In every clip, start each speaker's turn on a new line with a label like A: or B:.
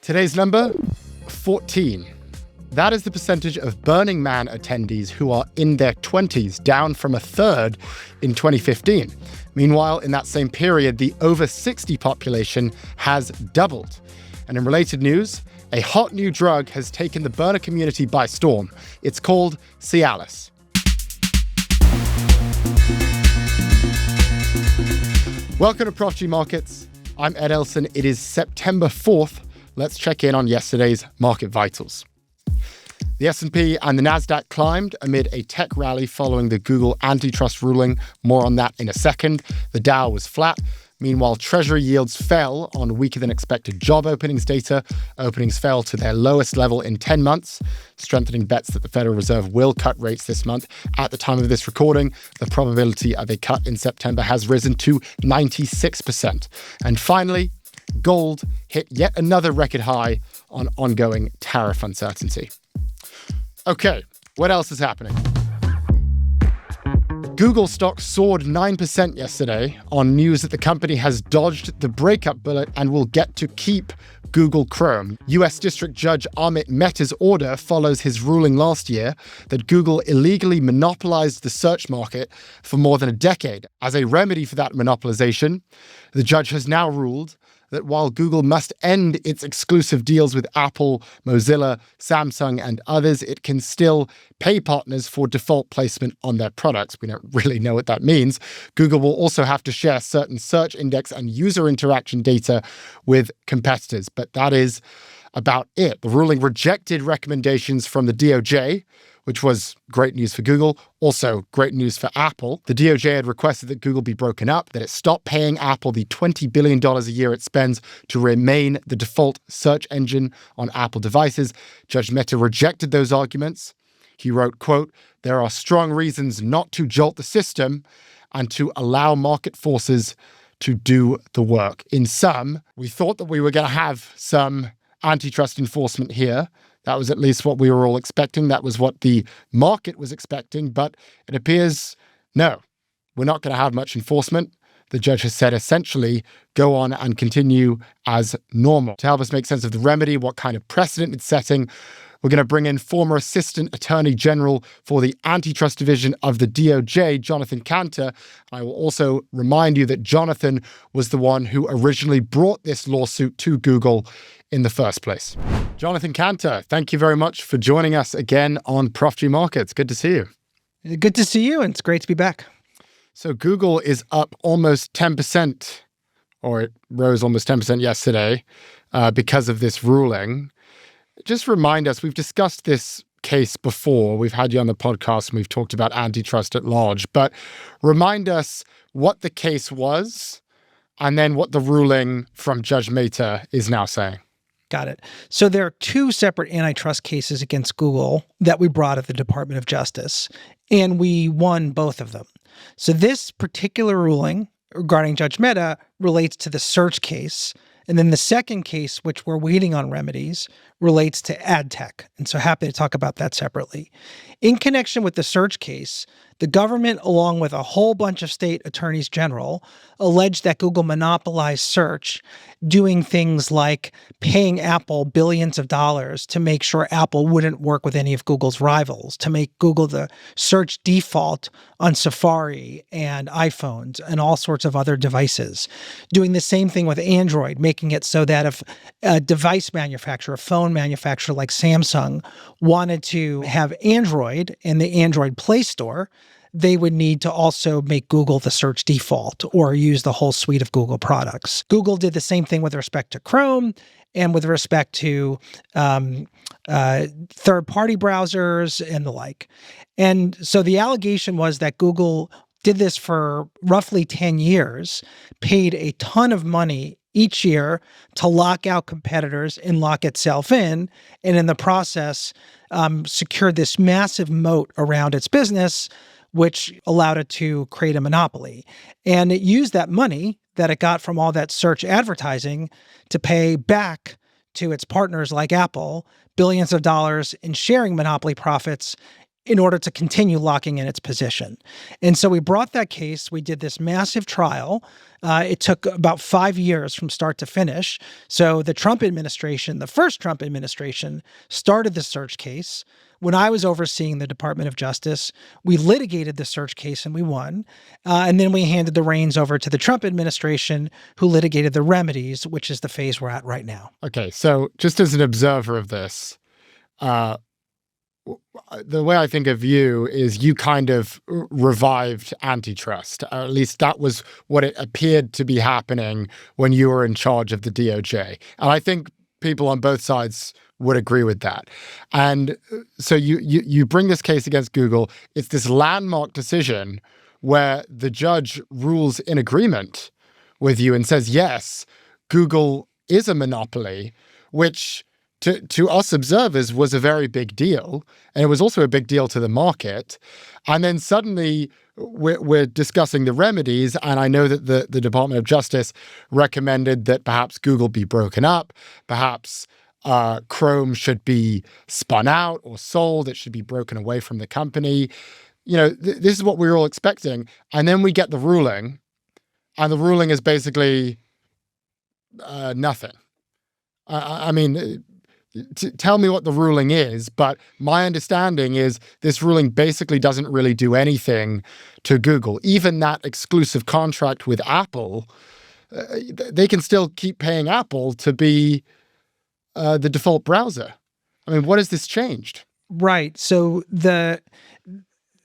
A: Today's number, 14. That is the percentage of Burning Man attendees who are in their 20s, down from a third in 2015. Meanwhile, in that same period, the over 60 population has doubled. And in related news, a hot new drug has taken the burner community by storm. It's called Cialis. Welcome to Prof Markets. I'm Ed Elson. It is September 4th. Let's check in on yesterday's market vitals. The S&P and the Nasdaq climbed amid a tech rally following the Google antitrust ruling. More on that in a second. The Dow was flat. Meanwhile, Treasury yields fell on weaker than expected job openings data. Openings fell to their lowest level in 10 months, strengthening bets that the Federal Reserve will cut rates this month. At the time of this recording, the probability of a cut in September has risen to 96%. And finally, gold hit yet another record high on ongoing tariff uncertainty. Okay, what else is happening? Google stock soared 9% yesterday on news that the company has dodged the breakup bullet and will get to keep Google Chrome. U.S. District Judge Amit Mehta's order follows his ruling last year that Google illegally monopolized the search market for more than a decade. As a remedy for that monopolization, the judge has now ruled that while Google must end its exclusive deals with Apple, Mozilla, Samsung, and others, it can still pay partners for default placement on their products. We don't really know what that means. Google will also have to share certain search index and user interaction data with competitors, but that is about it. The ruling rejected recommendations from the DOJ, which was great news for Google, also great news for Apple. The DOJ had requested that Google be broken up, that it stop paying Apple the $20 billion a year it spends to remain the default search engine on Apple devices. Judge Mehta rejected those arguments. He wrote, quote, "There are strong reasons not to jolt the system and to allow market forces to do the work." In sum, we thought that we were going to have some antitrust enforcement here. That was at least what we were all expecting. That was what the market was expecting. But it appears, no, we're not going to have much enforcement. The judge has said essentially go on and continue as normal. To help us make sense of the remedy, what kind of precedent it's setting, we're going to bring in former Assistant Attorney General for the Antitrust Division of the DOJ, Jonathan Kanter. I will also remind you that Jonathan was the one who originally brought this lawsuit to Google in the first place. Jonathan Kanter, thank you very much for joining us again on Prof Markets. Good to see you.
B: Good to see you, and it's great to be back.
A: So Google is up almost 10%, or it rose almost 10% yesterday because of this ruling. Just remind us, we've discussed this case before. We've had you on the podcast and we've talked about antitrust at large, but remind us what the case was and then what the ruling from Judge Mehta is now saying.
B: Got it. So there are two separate antitrust cases against Google that we brought at the Department of Justice, and we won both of them. So this particular ruling regarding Judge Mehta relates to the search case. And then the second case, which we're waiting on remedies, relates to ad tech. And so happy to talk about that separately. In connection with the search case, the government, along with a whole bunch of state attorneys general, alleged that Google monopolized search, doing things like paying Apple billions of dollars to make sure Apple wouldn't work with any of Google's rivals, to make Google the search default on Safari and iPhones and all sorts of other devices. Doing the same thing with Android, making it so that if a device manufacturer, a phone manufacturer like Samsung wanted to have Android in the Android Play Store, they would need to also make Google the search default or use the whole suite of Google products. Google did the same thing with respect to Chrome and with respect to third-party browsers and the like. And so the allegation was that Google did this for roughly 10 years, paid a ton of money each year to lock out competitors and lock itself in, and in the process secured this massive moat around its business, which allowed it to create a monopoly. And it used that money that it got from all that search advertising to pay back to its partners like Apple billions of dollars in sharing monopoly profits in order to continue locking in its position. And so we brought that case. We did this massive trial. It took about 5 years from start to finish. So the Trump administration, the first Trump administration, started the search case. When I was overseeing the Department of Justice, we litigated the search case and we won. And then we handed the reins over to the Trump administration, who litigated the remedies, which is the phase we're at right now.
A: Okay, so just as an observer of this, the way I think of you is you kind of revived antitrust. At least that was what it appeared to be happening when you were in charge of the DOJ. And I think people on both sides would agree with that. And so you bring this case against Google. It's this landmark decision where the judge rules in agreement with you and says, yes, Google is a monopoly, which to us observers was a very big deal. And it was also a big deal to the market. And then suddenly we're discussing the remedies. And I know that the Department of Justice recommended that perhaps Google be broken up, perhaps Chrome should be spun out or sold. It should be broken away from the company. This is what we were all expecting. And then we get the ruling, and the ruling is basically nothing. I mean, tell me what the ruling is, but my understanding is this ruling basically doesn't really do anything to Google. Even that exclusive contract with Apple, they can still keep paying Apple to be the default browser. I mean, what has this changed?
B: Right. So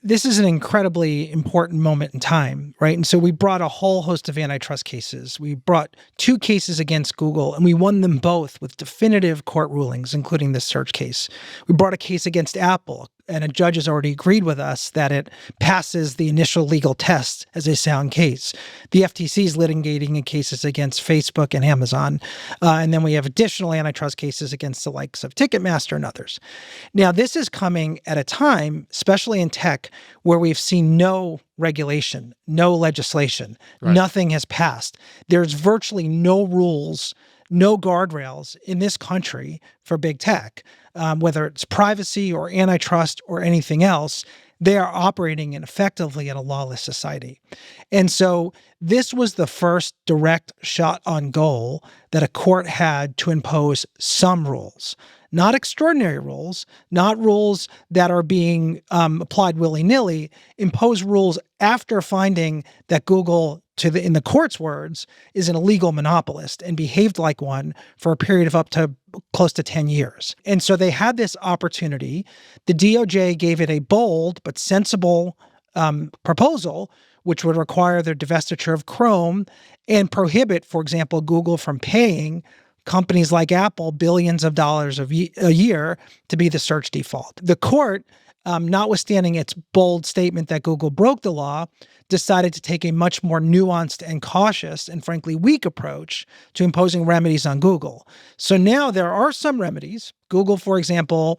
B: this is an incredibly important moment in time, right? And so we brought a whole host of antitrust cases. We brought 2 cases against Google, and we won them both with definitive court rulings, including this search case. We brought a case against Apple, and a judge has already agreed with us that it passes the initial legal test as a sound case. The FTC is litigating in cases against Facebook and Amazon. And then we have additional antitrust cases against the likes of Ticketmaster and others. Now, this is coming at a time, especially in tech, where we've seen no regulation, no legislation. Right. Nothing has passed. There's virtually no rules, no guardrails in this country for big tech. Whether it's privacy or antitrust or anything else, they are operating effectively in a lawless society. And so this was the first direct shot on goal that a court had to impose some rules, not extraordinary rules, not rules that are being applied willy-nilly, impose rules after finding that Google, in the court's words, is an illegal monopolist and behaved like one for a period of up to close to 10 years. And so they had this opportunity. The DOJ gave it a bold but sensible proposal, which would require their divestiture of Chrome and prohibit, for example, Google from paying companies like Apple billions of dollars a year to be the search default. The court, notwithstanding its bold statement that Google broke the law, decided to take a much more nuanced and cautious and frankly weak approach to imposing remedies on Google. So now there are some remedies. Google, for example,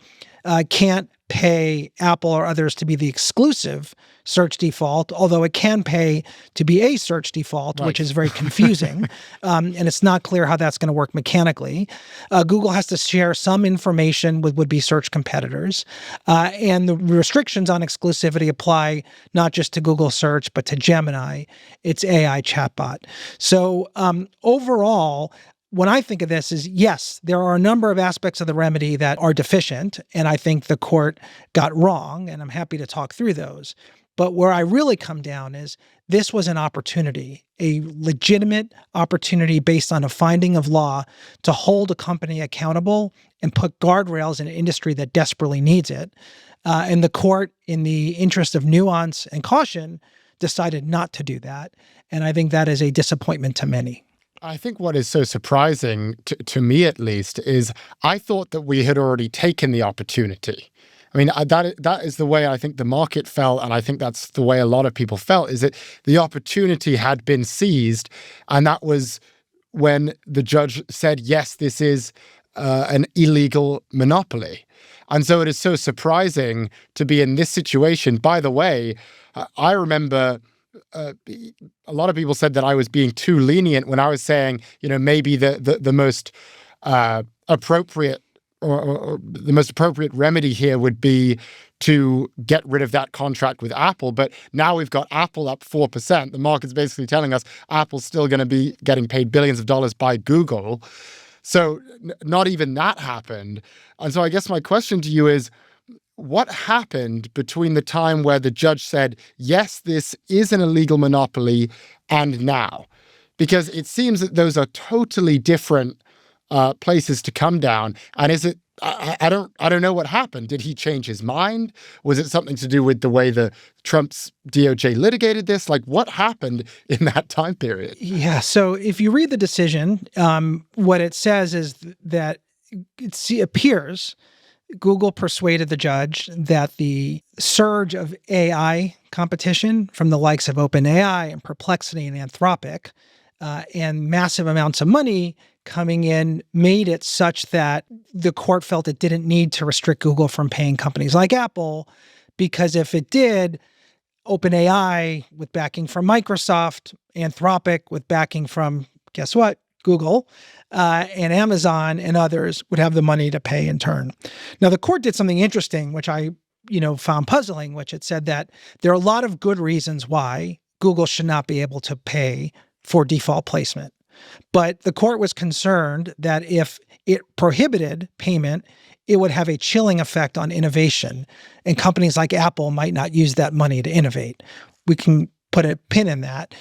B: can't pay Apple or others to be the exclusive search default, although it can pay to be a search default, right, which is very confusing. And it's not clear how that's going to work mechanically. Google has to share some information with would-be search competitors. And the restrictions on exclusivity apply not just to Google Search, but to Gemini, its AI chatbot. So overall, when I think of this is, yes, there are a number of aspects of the remedy that are deficient, and I think the court got wrong, and I'm happy to talk through those. But where I really come down is this was an opportunity, a legitimate opportunity based on a finding of law to hold a company accountable and put guardrails in an industry that desperately needs it. And the court, in the interest of nuance and caution, decided not to do that. And I think that is a disappointment to many.
A: I think what is so surprising, to me at least, is I thought that we had already taken the opportunity. I mean, that is the way I think the market felt, and I think that's the way a lot of people felt, is that the opportunity had been seized, and that was when the judge said, yes, this is an illegal monopoly. And so it is so surprising to be in this situation. By the way, I remember a lot of people said that I was being too lenient when I was saying, maybe the most appropriate or the most appropriate remedy here would be to get rid of that contract with Apple. But now we've got Apple up 4%. The market's basically telling us Apple's still going to be getting paid billions of dollars by Google. So not even that happened. And so I guess my question to you is, what happened between the time where the judge said, yes, this is an illegal monopoly, and now? Because it seems that those are totally different places to come down. And is it, I don't know what happened. Did he change his mind? Was it something to do with the way the Trump's DOJ litigated this? Like, what happened in that time period?
B: Yeah. So if you read the decision, what it says is that it appears Google persuaded the judge that the surge of AI competition from the likes of OpenAI and Perplexity and Anthropic and massive amounts of money coming in made it such that the court felt it didn't need to restrict Google from paying companies like Apple, because if it did, OpenAI with backing from Microsoft, Anthropic with backing from, guess what, Google, and Amazon and others would have the money to pay in turn. Now, the court did something interesting, which I found puzzling, which it said that there are a lot of good reasons why Google should not be able to pay for default placement. But the court was concerned that if it prohibited payment, it would have a chilling effect on innovation, and companies like Apple might not use that money to innovate. We can put a pin in that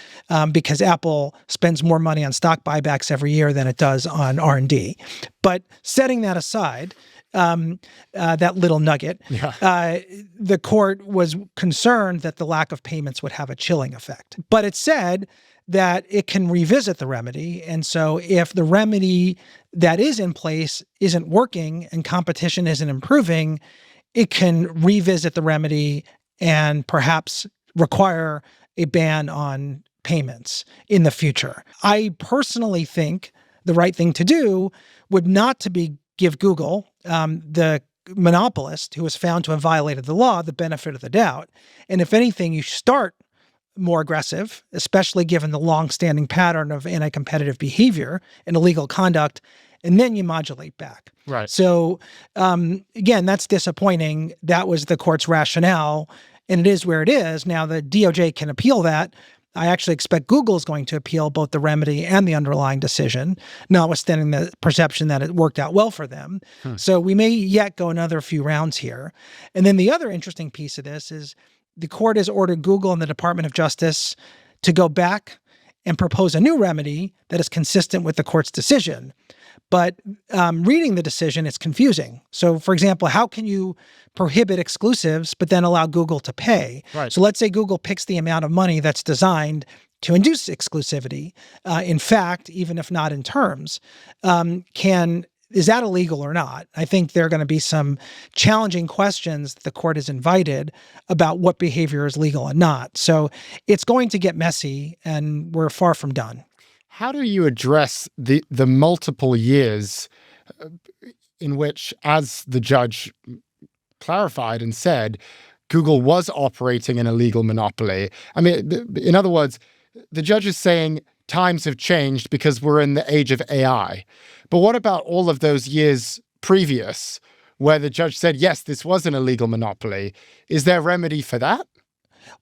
B: because Apple spends more money on stock buybacks every year than it does on R&D. But setting that aside, that little nugget, the court was concerned that the lack of payments would have a chilling effect. But it said that it can revisit the remedy. And so if the remedy that is in place isn't working and competition isn't improving, it can revisit the remedy and perhaps require a ban on payments in the future. I personally think the right thing to do would not to be give Google, the monopolist who was found to have violated the law, the benefit of the doubt. And if anything, you start more aggressive, especially given the long-standing pattern of anti-competitive behavior and illegal conduct, and then you modulate back.
A: Right.
B: So again, that's disappointing. That was the court's rationale, and it is where it is. Now the DOJ can appeal that. I actually expect Google is going to appeal both the remedy and the underlying decision, notwithstanding the perception that it worked out well for them. So we may yet go another few rounds here. And then the other interesting piece of this is the court has ordered Google and the Department of Justice to go back and propose a new remedy that is consistent with the court's decision. But reading the decision, it's confusing. So, for example, how can you prohibit exclusives but then allow Google to pay?
A: Right.
B: So let's say Google picks the amount of money that's designed to induce exclusivity. In fact, even if not in terms, is that illegal or not? I think there are going to be some challenging questions the court has invited about what behavior is legal and not. So it's going to get messy, and we're far from done.
A: How do you address the multiple years in which, as the judge clarified and said, Google was operating an illegal monopoly? I mean, in other words, the judge is saying times have changed because we're in the age of AI. But what about all of those years previous where the judge said, yes, this was an illegal monopoly? Is there a remedy for that?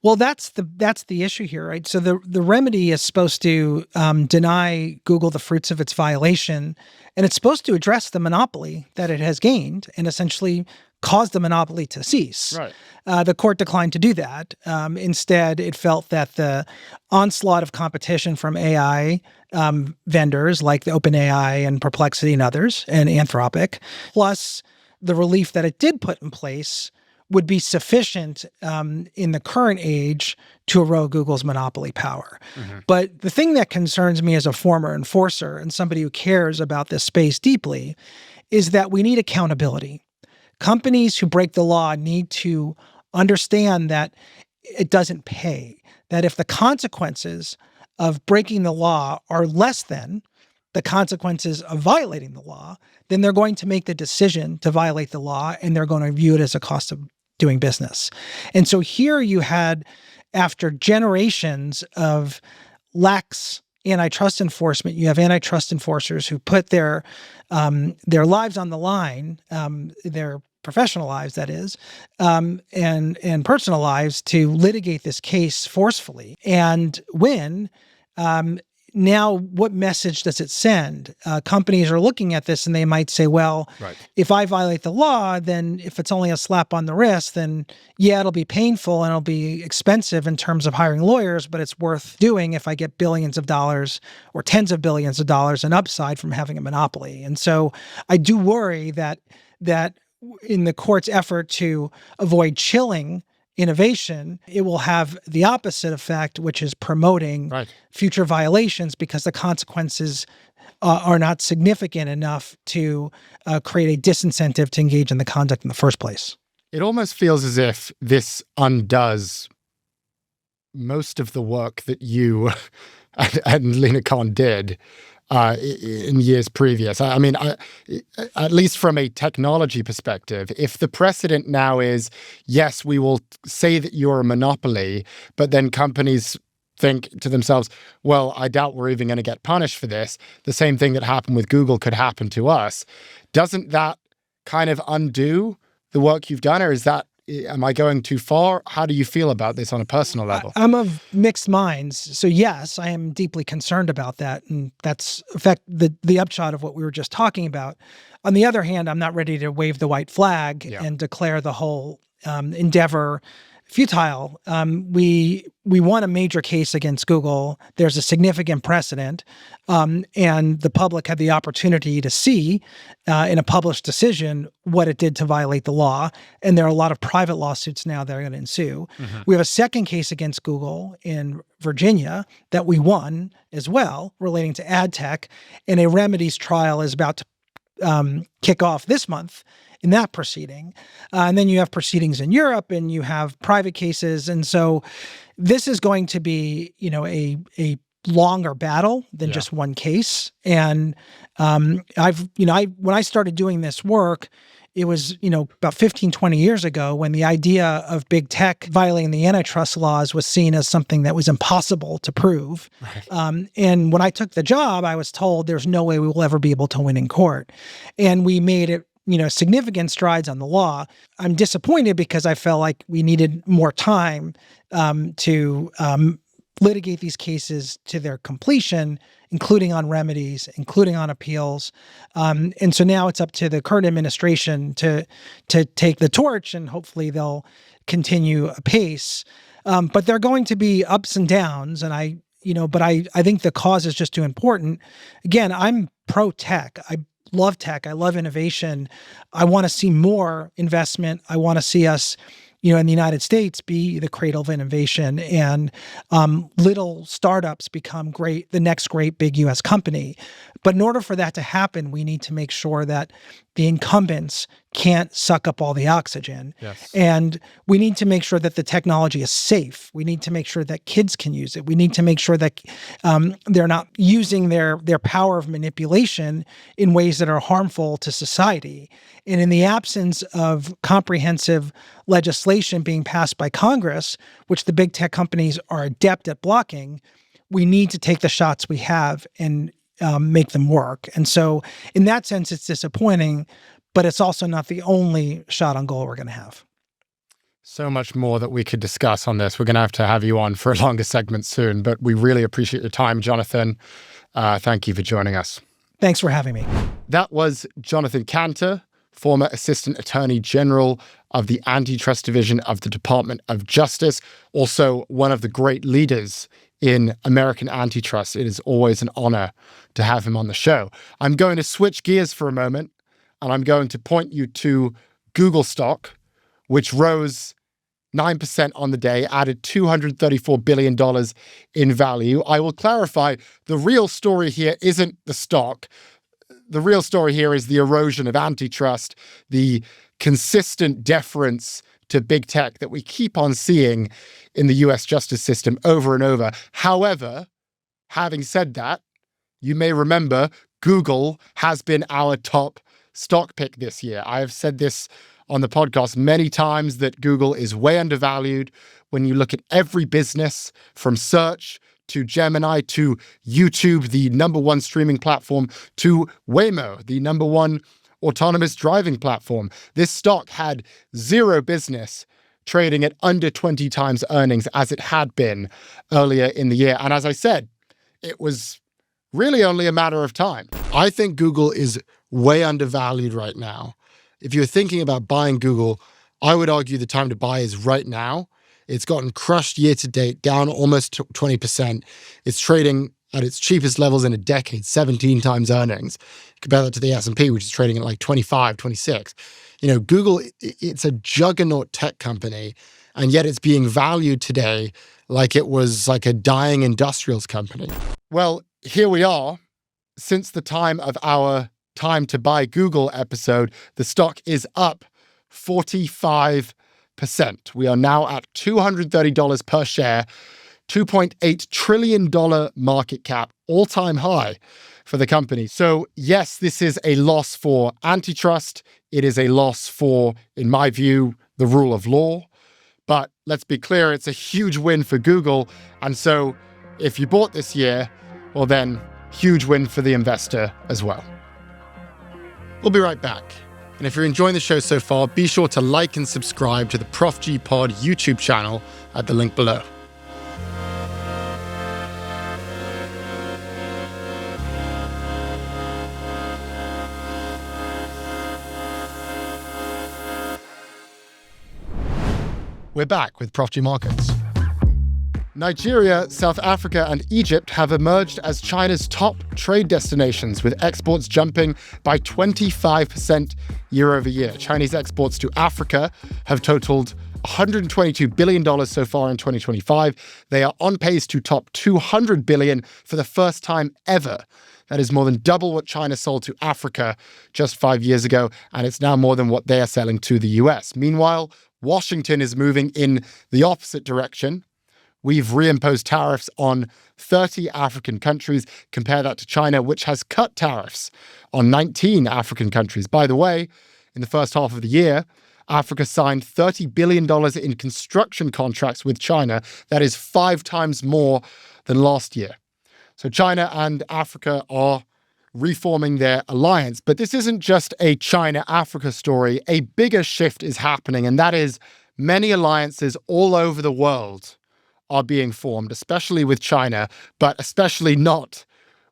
B: Well, that's the issue here, right? So the remedy is supposed to deny Google the fruits of its violation, and it's supposed to address the monopoly that it has gained and essentially cause the monopoly to cease.
A: Right.
B: The court declined to do that. Instead, it felt that the onslaught of competition from AI vendors like the OpenAI and Perplexity and others, and Anthropic, plus the relief that it did put in place would be sufficient in the current age to erode Google's monopoly power. Mm-hmm. But the thing that concerns me as a former enforcer and somebody who cares about this space deeply is that we need accountability. Companies who break the law need to understand that it doesn't pay, that if the consequences of breaking the law are less than the consequences of violating the law, then they're going to make the decision to violate the law, and they're going to view it as a cost of doing business. And so here you had, after generations of lax antitrust enforcement, you have antitrust enforcers who put their lives on the line, their professional lives, that is, and personal lives, to litigate this case forcefully and win. Now, what message does it send? Companies are looking at this and they might say, well,
A: Right.
B: if I violate the law, then if it's only a slap on the wrist, then yeah, it'll be painful and it'll be expensive in terms of hiring lawyers, but it's worth doing if I get billions of dollars or tens of billions of dollars in upside from having a monopoly. And so I do worry that in the court's effort to avoid chilling innovation, it will have the opposite effect, which is promoting future violations, because the consequences are not significant enough to create a disincentive to engage in the conduct in the first place.
A: It almost feels as if this undoes most of the work that you and Lina Khan did in years previous. I mean, at least from a technology perspective, if the precedent now is, yes, we will say that you're a monopoly, but then companies think to themselves, well, I doubt we're even going to get punished for this. The same thing that happened with Google could happen to us. Doesn't that kind of undo the work you've done, or am I going too far? How do you feel about this on a personal level?
B: I'm of mixed minds. So yes, I am deeply concerned about that. And that's the upshot of what we were just talking about. On the other hand, I'm not ready to wave the white flag and declare the whole endeavor futile. We won a major case against Google. There's a significant precedent, and the public had the opportunity to see in a published decision what it did to violate the law. And there are a lot of private lawsuits now that are going to ensue. Mm-hmm. We have a second case against Google in Virginia that we won as well, relating to ad tech, and a remedies trial is about to kick off this month in that proceeding. And then you have proceedings in Europe and you have private cases. And so this is going to be, a longer battle than just one case. And when I started doing this work, it was, about 15, 20 years ago, when the idea of big tech violating the antitrust laws was seen as something that was impossible to prove. Right. And when I took the job, I was told there's no way we will ever be able to win in court. And we made it significant strides on the law. I'm disappointed because I felt like we needed more time to litigate these cases to their completion, including on remedies, including on appeals. And so now it's up to the current administration to take the torch, and hopefully they'll continue apace. But there are going to be ups and downs, and I think the cause is just too important. Again, I'm pro-tech. I love tech. I love innovation. I want to see more investment. I want to see us, in the United States, be the cradle of innovation, and little startups become the next great big U.S. company. But in order for that to happen, we need to make sure that the incumbents can't suck up all the oxygen. Yes. And we need to make sure that the technology is safe. We need to make sure that kids can use it. We need to make sure that they're not using their power of manipulation in ways that are harmful to society. And in the absence of comprehensive legislation being passed by Congress, which the big tech companies are adept at blocking, we need to take the shots we have and make them work. And so in that sense, it's disappointing, but it's also not the only shot on goal we're going to have.
A: So much more that we could discuss on this. We're going to have you on for a longer segment soon, but we really appreciate your time, Jonathan. Thank you for joining us.
B: Thanks for having me.
A: That was Jonathan Kanter, former Assistant Attorney General of the Antitrust Division of the Department of Justice, also one of the great leaders in American antitrust. It is always an honor to have him on the show. I'm going to switch gears for a moment, and I'm going to point you to Google stock, which rose 9% on the day, added $234 billion in value. I will clarify, the real story here isn't the stock. The real story here is the erosion of antitrust, the consistent deference to big tech that we keep on seeing in the US justice system over and over. However, having said that, you may remember Google has been our top stock pick this year. I have said this on the podcast many times that Google is way undervalued when you look at every business from search to Gemini, to YouTube, the number one streaming platform, to Waymo, the number one autonomous driving platform. This stock had zero business trading at under 20 times earnings as it had been earlier in the year. And as I said, it was really only a matter of time. I think Google is way undervalued right now. If you're thinking about buying Google, I would argue the time to buy is right now. It's gotten crushed year to date, down almost 20%. It's trading at its cheapest levels in a decade, 17 times earnings. Compare that to the S&P, which is trading at like 25, 26. Google, it's a juggernaut tech company, and yet it's being valued today like it was like a dying industrials company. Well, here we are. Since the time of our Time to Buy Google episode, the stock is up 45%. We are now at $230 per share, $2.8 trillion market cap, all-time high for the company. So yes, this is a loss for antitrust. It is a loss for, in my view, the rule of law. But let's be clear, it's a huge win for Google. And so if you bought this year, well then, huge win for the investor as well. We'll be right back. And if you're enjoying the show so far, be sure to like and subscribe to the Prof G Pod YouTube channel at the link below. We're back with Prof G Markets. Nigeria, South Africa, and Egypt have emerged as China's top trade destinations, with exports jumping by 25% year over year. Chinese exports to Africa have totaled $122 billion so far in 2025. They are on pace to top $200 billion for the first time ever. That is more than double what China sold to Africa just 5 years ago, and it's now more than what they are selling to the US. Meanwhile, Washington is moving in the opposite direction. We've reimposed tariffs on 30 African countries. Compare that to China, which has cut tariffs on 19 African countries. By the way, in the first half of the year, Africa signed $30 billion in construction contracts with China. That is 5 times more than last year. So China and Africa are reforming their alliance. But this isn't just a China-Africa story. A bigger shift is happening, and that is many alliances all over the world are being formed, especially with China, but especially not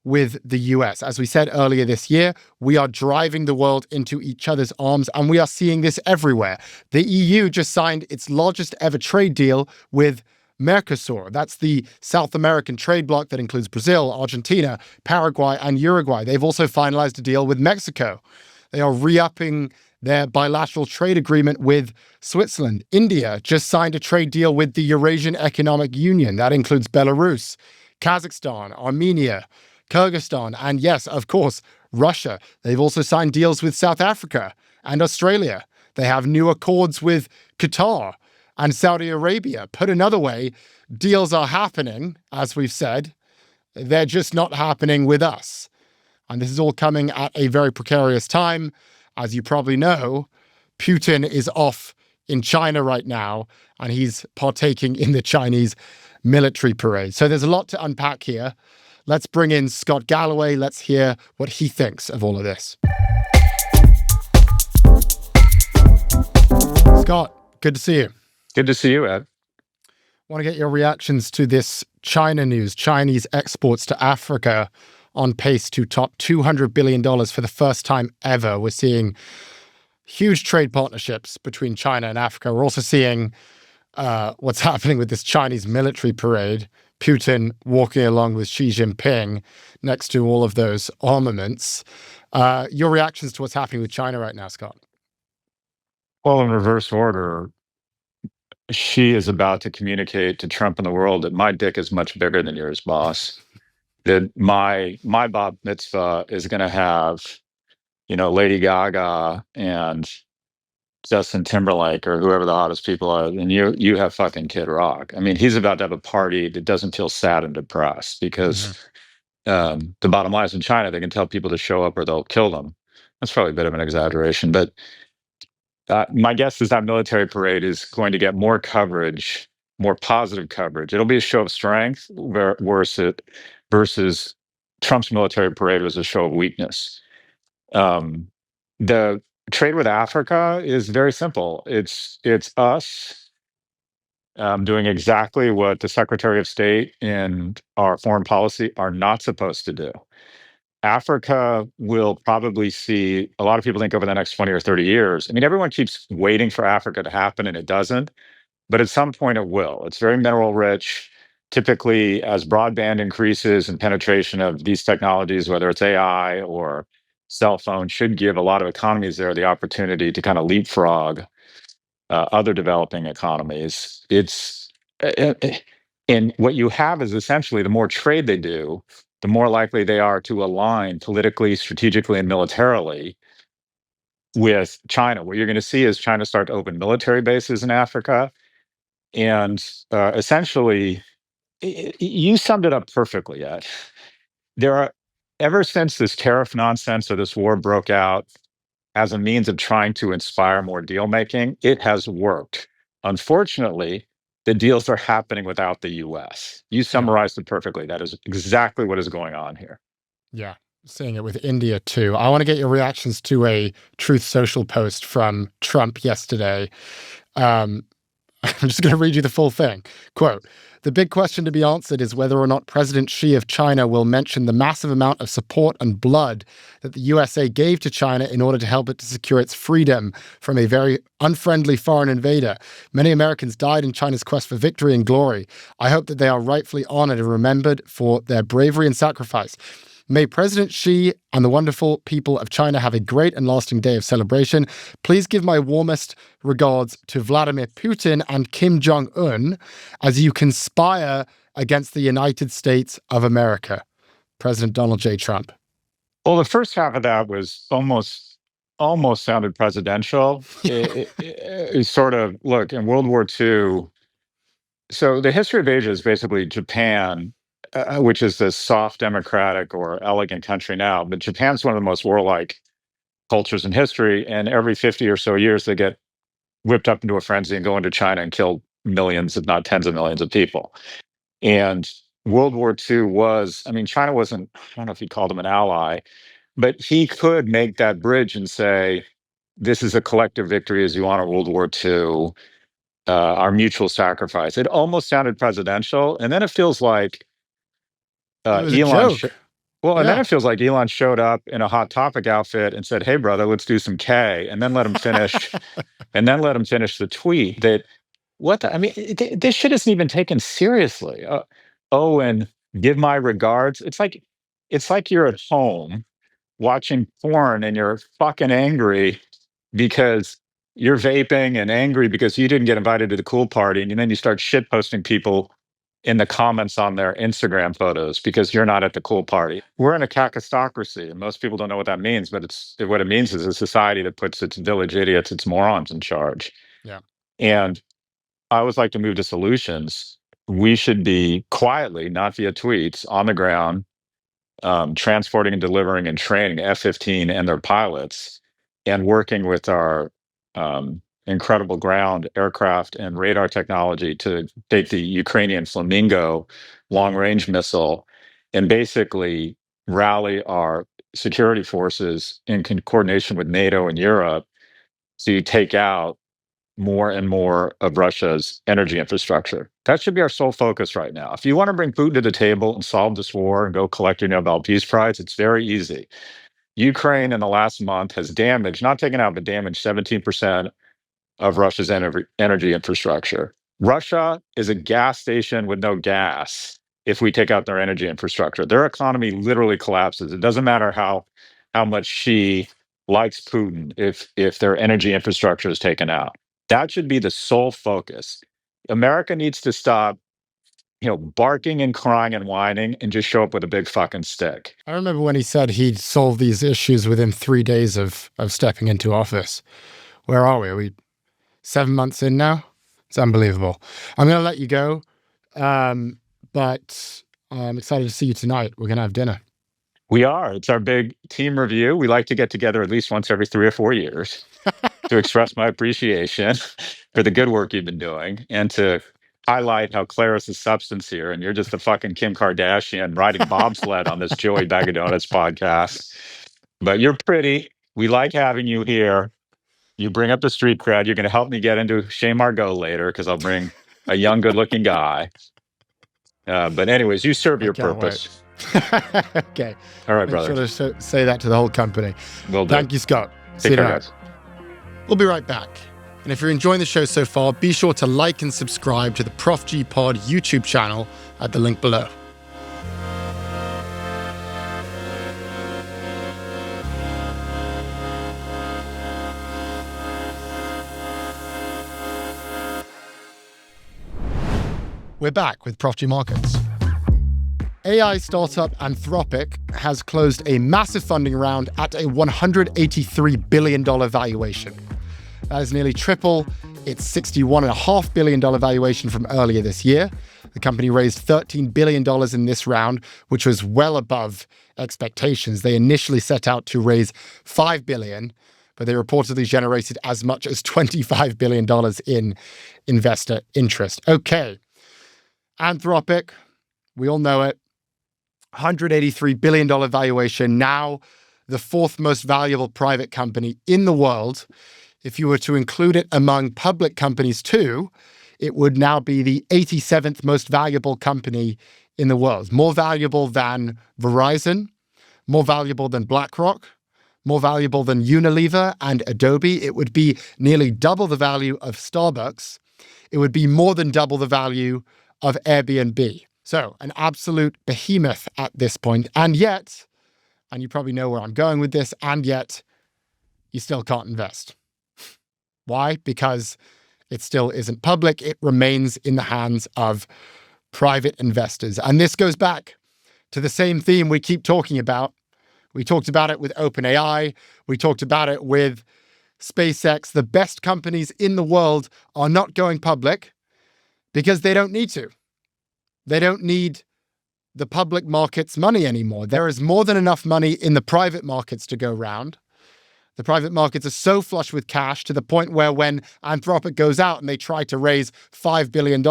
A: with the US. As we said earlier this year, we are driving the world into each other's arms, and we are seeing this everywhere. The EU just signed its largest ever trade deal with Mercosur. That's the South American trade bloc that includes Brazil, Argentina, Paraguay, and Uruguay. They've also finalized a deal with Mexico. They are re-upping their bilateral trade agreement with Switzerland. India just signed a trade deal with the Eurasian Economic Union. That includes Belarus, Kazakhstan, Armenia, Kyrgyzstan, and yes, of course, Russia. They've also signed deals with South Africa and Australia. They have new accords with Qatar and Saudi Arabia. Put another way, deals are happening, as we've said. They're just not happening with us. And this is all coming at a very precarious time. As you probably know, Putin is off in China right now, and he's partaking in the Chinese military parade. So there's a lot to unpack here. Let's bring in Scott Galloway. Let's hear what he thinks of all of this. Scott, good to see you.
C: Good to see you, Ed.
A: I want to get your reactions to this China news. Chinese exports to Africa on pace to top $200 billion for the first time ever. We're seeing huge trade partnerships between China and Africa. We're also seeing what's happening with this Chinese military parade. Putin walking along with Xi Jinping next to all of those armaments. Your reactions to what's happening with China right now, Scott?
C: Well, in reverse order, Xi is about to communicate to Trump and the world that my dick is much bigger than yours, boss. That my bat mitzvah is going to have, Lady Gaga and Justin Timberlake or whoever the hottest people are, and you have fucking Kid Rock. I mean, he's about to have a party that doesn't feel sad and depressed because the bottom line is in China, they can tell people to show up or they'll kill them. That's probably a bit of an exaggeration, but my guess is that military parade is going to get more coverage more positive coverage. It'll be a show of strength versus Trump's military parade was a show of weakness. The trade with Africa is very simple. It's us doing exactly what the Secretary of State and our foreign policy are not supposed to do. Africa will probably see, a lot of people think over the next 20 or 30 years. I mean, everyone keeps waiting for Africa to happen and it doesn't, but at some point it will. It's very mineral rich. Typically, as broadband increases and penetration of these technologies, whether it's AI or cell phone, should give a lot of economies there the opportunity to kind of leapfrog other developing economies. And what you have is essentially the more trade they do, the more likely they are to align politically, strategically, and militarily with China. What you're going to see is China start to open military bases in Africa. And essentially, you summed it up perfectly, Ed. Ever since this tariff nonsense or this war broke out, as a means of trying to inspire more deal making, it has worked. Unfortunately, the deals are happening without the US. You summarized it perfectly. That is exactly what is going on here.
A: Yeah, seeing it with India too. I want to get your reactions to a Truth Social post from Trump yesterday. I'm just going to read you the full thing. Quote, "The big question to be answered is whether or not President Xi of China will mention the massive amount of support and blood that the USA gave to China in order to help it to secure its freedom from a very unfriendly foreign invader. Many Americans died in China's quest for victory and glory. I hope that they are rightfully honored and remembered for their bravery and sacrifice. May President Xi and the wonderful people of China have a great and lasting day of celebration. Please give my warmest regards to Vladimir Putin and Kim Jong-un as you conspire against the United States of America. President Donald J. Trump."
C: Well, the first half of that was almost sounded presidential. It sort of, look, in World War II, so the history of Asia is basically Japan, which is this soft, democratic, or elegant country now. But Japan's one of the most warlike cultures in history. And every 50 or so years, they get whipped up into a frenzy and go into China and kill millions, if not tens of millions of people. And World War II was, I mean, China wasn't, I don't know if you'd call them an ally, but he could make that bridge and say, this is a collective victory as you honor World War II. Our mutual sacrifice. It almost sounded presidential, and then it feels like
A: It was a
C: Elon.
A: joke.
C: And then it feels like Elon showed up in a Hot Topic outfit and said, "Hey, brother, let's do some K," and then let him finish, the tweet. I mean, this shit isn't even taken seriously. And give my regards. It's like you're at home watching porn and you're fucking angry because you're vaping and angry because you didn't get invited to the cool party, and then you start shit posting people in the comments on their Instagram photos because you're not at the cool party. We're in a kakistocracy, and most people don't know what that means, but what it means is a society that puts its village idiots, its morons in charge.
A: Yeah.
C: And I always like to move to solutions. We should be quietly, not via tweets, on the ground, transporting and delivering and training F-15 and their pilots, and working with our incredible ground aircraft and radar technology to take the Ukrainian Flamingo long-range missile and basically rally our security forces in coordination with NATO and Europe to take out more and more of Russia's energy infrastructure. That should be our sole focus right now. If you want to bring Putin to the table and solve this war and go collect your Nobel Peace Prize, it's very easy. Ukraine in the last month has damaged, not taken out, but damaged 17% of Russia's energy infrastructure. Russia is a gas station with no gas if we take out their energy infrastructure. Their economy literally collapses. It doesn't matter how much she likes Putin if their energy infrastructure is taken out. That should be the sole focus. America needs to stop, barking and crying and whining and just show up with a big fucking stick.
A: I remember when he said he'd solve these issues within 3 days of stepping into office. Where are we? Are we 7 months in now? It's unbelievable. I'm going to let you go, but I'm excited to see you tonight. We're going to have dinner.
C: We are. It's our big team review. We like to get together at least once every 3 or 4 years to express my appreciation for the good work you've been doing and to highlight how Claris is substance here, and you're just a fucking Kim Kardashian riding bobsled on this Joey Bag of Donuts podcast. But you're pretty. We like having you here. You bring up the street cred. You're going to help me get into Chez Margot later because I'll bring a young, good-looking guy. But anyways, you serve your purpose.
A: Okay.
C: All right,
A: Make
C: brother.
A: sure to say that to the whole company.
C: Will do.
A: Thank you, Scott. See
C: Take
A: you
C: care,
A: later.
C: guys.
A: We'll be right back. And if you're enjoying the show so far, be sure to like and subscribe to the Prof G Pod YouTube channel at the link below. We're back with Prof G Markets. AI startup Anthropic has closed a massive funding round at a $183 billion valuation. That is nearly triple its $61.5 billion valuation from earlier this year. The company raised $13 billion in this round, which was well above expectations. They initially set out to raise $5 billion, but they reportedly generated as much as $25 billion in investor interest. Okay. Anthropic, we all know it, $183 billion valuation, now the fourth most valuable private company in the world. If you were to include it among public companies too, it would now be the 87th most valuable company in the world. More valuable than Verizon, more valuable than BlackRock, more valuable than Unilever and Adobe. It would be nearly double the value of Starbucks. It would be more than double the value of Airbnb. So an absolute behemoth at this point. And yet, and you probably know where I'm going with this, and yet you still can't invest. Why? Because it still isn't public. It remains in the hands of private investors. And this goes back to the same theme we keep talking about. We talked about it with OpenAI. We talked about it with SpaceX. The best companies in the world are not going public because they don't need to. They don't need the public markets' money anymore. There is more than enough money in the private markets to go round. The private markets are so flush with cash to the point where when Anthropic goes out and they try to raise $5 billion,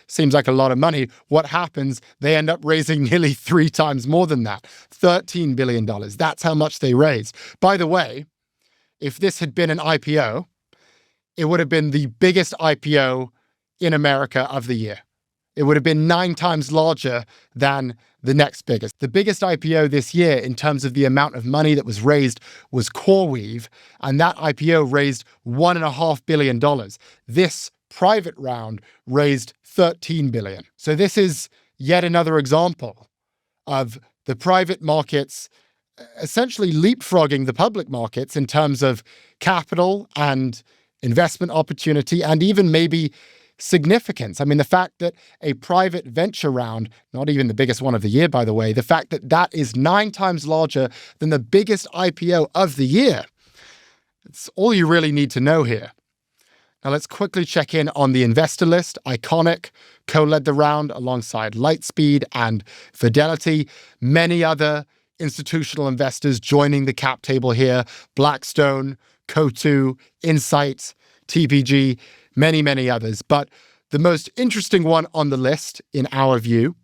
A: seems like a lot of money, what happens? They end up raising nearly 3 times more than that, $13 billion. That's how much they raised. By the way, if this had been an IPO, it would have been the biggest IPO in America of the year. It would have been 9 times larger than the next biggest. The biggest IPO this year in terms of the amount of money that was raised was CoreWeave, and that IPO raised $1.5 billion. This private round raised $13 billion. So this is yet another example of the private markets essentially leapfrogging the public markets in terms of capital and investment opportunity and even maybe significance. I mean, the fact that a private venture round, not even the biggest one of the year, by the way, the fact that that is 9 times larger than the biggest IPO of the year, it's all you really need to know here. Now let's quickly check in on the investor list. Iconic co-led the round alongside Lightspeed and Fidelity. Many other institutional investors joining the cap table here. Blackstone, Coatue, Insight, TPG, many others. But the most interesting one on the list, in our view,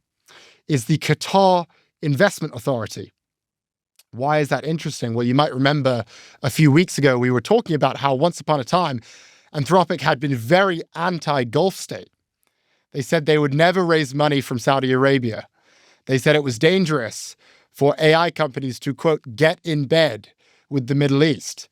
A: is the Qatar Investment Authority. Why is that interesting? Well, you might remember a few weeks ago, we were talking about how once upon a time, Anthropic had been very anti-Gulf state. They said they would never raise money from Saudi Arabia. They said it was dangerous for AI companies to, quote, get in bed with the Middle East.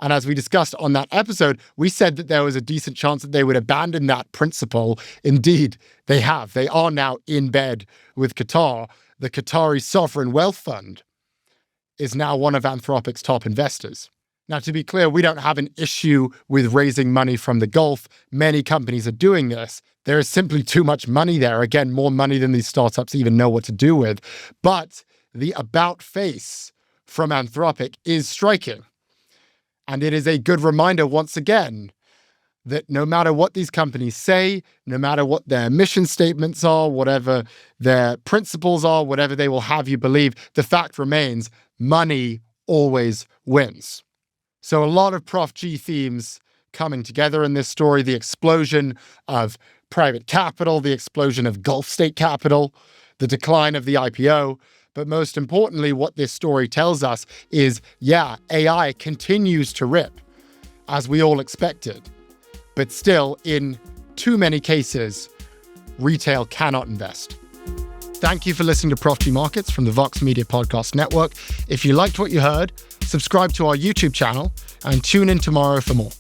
A: And as we discussed on that episode, we said that there was a decent chance that they would abandon that principle. Indeed, they have. They are now in bed with Qatar. The Qatari Sovereign Wealth Fund is now one of Anthropic's top investors. Now, to be clear, we don't have an issue with raising money from the Gulf. Many companies are doing this. There is simply too much money there. Again, more money than these startups even know what to do with. But the about face from Anthropic is striking. And it is a good reminder, once again, that no matter what these companies say, no matter what their mission statements are, whatever their principles are, whatever they will have you believe, the fact remains, money always wins. So a lot of Prof G themes coming together in this story, the explosion of private capital, the explosion of Gulf state capital, the decline of the IPO. But most importantly, what this story tells us is, yeah, AI continues to rip, as we all expected. But still, in too many cases, retail cannot invest. Thank you for listening to Prof G Markets from the Vox Media Podcast Network. If you liked what you heard, subscribe to our YouTube channel and tune in tomorrow for more.